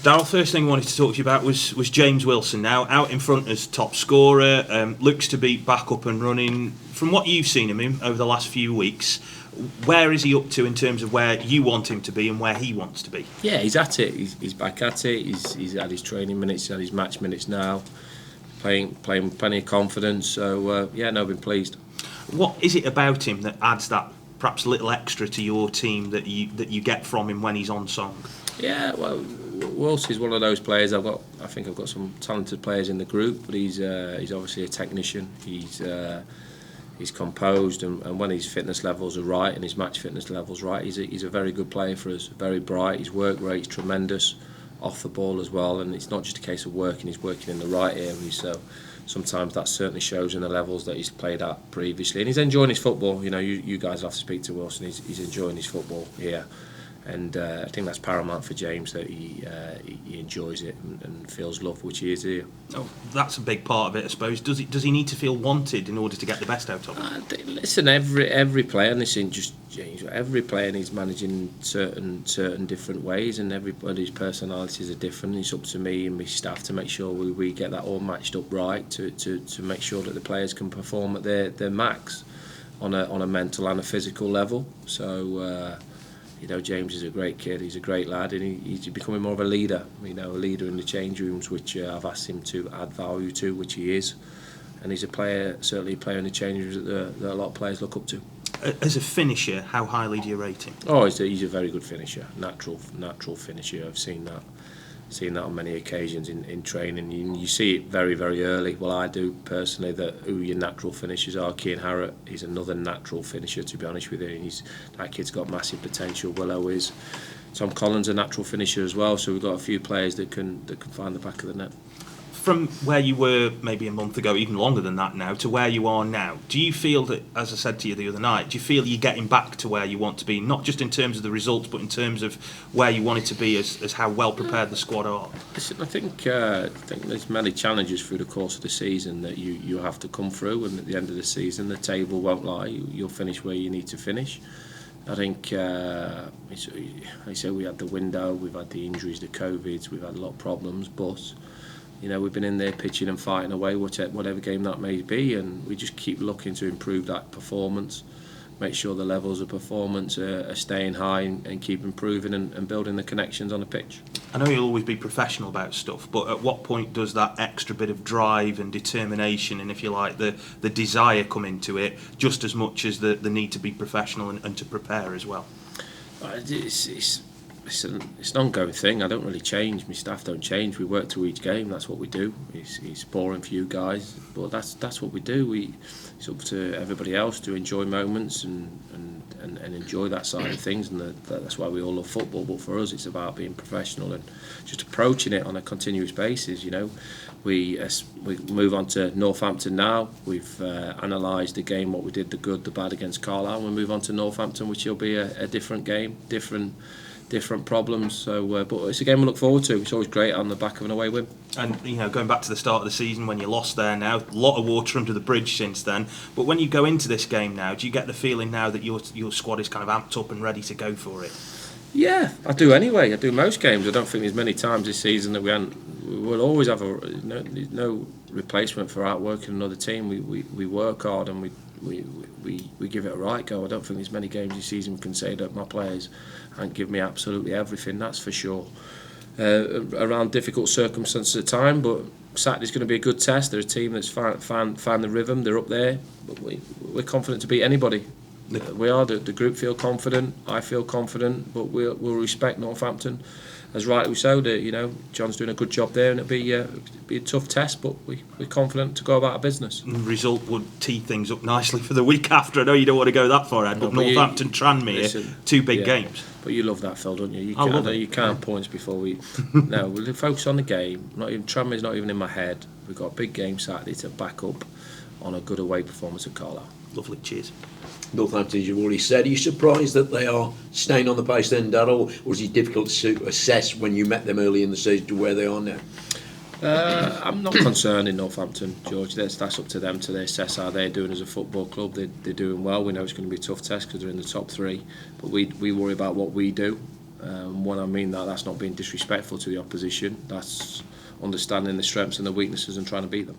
Darrell, first thing I wanted to talk to you about was James Wilson. Now out in front as top scorer, looks to be back up and running. From what you've seen of him over the last few weeks, where is he up to in terms of where you want him to be and where he wants to be? Yeah, he's at it. He's back at it. He's had his training minutes, he's had his match minutes now, playing with plenty of confidence. So I've been pleased. What is it about him that adds that perhaps a little extra to your team that you get from him when he's on song? Yeah, well, Wilson is one of those players. I think I've got some talented players in the group, but he's obviously a technician. He's composed, and when his fitness levels are right and his match fitness levels right, he's a very good player for us. Very bright. His work rate's tremendous, off the ball as well. And it's not just a case of working; he's working in the right areas. So sometimes that certainly shows in the levels that he's played at previously, and he's enjoying his football. You know, you guys have to speak to Wilson. He's enjoying his football here. And I think that's paramount for James, that he enjoys it and feels love, which he is here. Oh, that's a big part of it, I suppose. Does he need to feel wanted in order to get the best out of him? Listen, every player, and this isn't just James, every player needs managing certain different ways, and everybody's personalities are different. It's up to me and my staff to make sure we get that all matched up right, to make sure that the players can perform at their max on a mental and a physical level. So. James is a great kid, he's a great lad, and he's becoming more of a leader, a leader in the change rooms, which I've asked him to add value to, which he is. And he's certainly a player in the change rooms that a lot of players look up to. As a finisher, how highly do you rate him? Oh, he's a very good finisher, natural finisher. I've seen that on many occasions in training. You see it very, very early. Well, I do personally, that who your natural finishers are. Keane Harrott, he's another natural finisher, to be honest with you. And that kid's got massive potential. Willow is. Tom Collins, a natural finisher as well. So we've got a few players that can find the back of the net. From where you were maybe a month ago, even longer than that now, to where you are now, do you feel that, as I said to you the other night, do you feel you're getting back to where you want to be, not just in terms of the results, but in terms of where you want it to be as how well prepared the squad are? Listen, I think there's many challenges through the course of the season that you have to come through, and at the end of the season, the table won't lie. You'll finish where you need to finish. I think, like I say, we had the window, we've had the injuries, the COVIDs, we've had a lot of problems, but we've been in there pitching and fighting away, whatever game that may be, and we just keep looking to improve that performance, make sure the levels of performance are staying high, and keep improving and building the connections on the pitch. I know you'll always be professional about stuff, but at what point does that extra bit of drive and determination, and if you like, the desire come into it, just as much as the need to be professional and to prepare as well? It's an ongoing thing. I don't really change. My staff don't change. We work to each game. That's what we do. It's boring for you guys, but that's what we do. It's up to everybody else to enjoy moments and enjoy that side of things, and that's why we all love football. But for us, it's about being professional and just approaching it on a continuous basis. We move on to Northampton now. We've analysed the game, what we did, the good, the bad against Carlisle. We move on to Northampton, which will be a different game, different problems. So, but it's a game we look forward to. It's always great on the back of an away win. And going back to the start of the season when you lost there, now a lot of water under the bridge since then. But when you go into this game now, do you get the feeling now that your squad is kind of amped up and ready to go for it? Yeah, I do anyway. I do most games. I don't think there's many times this season that we'll always have no replacement for outworking another team. We work hard and we give it a right go. I don't think there's many games this season we can say that my players and give me absolutely everything, that's for sure. Around difficult circumstances at the time, but Saturday's going to be a good test. They're a team that's found the rhythm, they're up there, but we're confident to beat anybody. We are, the group feel confident, I feel confident, but we'll respect Northampton. As rightly so, John's doing a good job there, and it'll be a tough test, but we're confident to go about our business. The result would tee things up nicely for the week after. I know you don't want to go that far ahead, but Northampton, Tranmere, two big games. But you love that, Phil, don't you? You can't points before we. No, we'll focus on the game. Tranmere's not even in my head. We've got a big game Saturday to back up on a good away performance at Carlisle. Lovely, cheers. Northampton, as you've already said, are you surprised that they are staying on the pace then, Darrell, or is it difficult to assess when you met them early in the season to where they are now? I'm not concerned in Northampton, George. That's up to them to assess how they're doing as a football club. They're doing well. We know it's going to be a tough test because they're in the top three, but we worry about what we do. When I mean that, that's not being disrespectful to the opposition. That's understanding the strengths and the weaknesses and trying to beat them.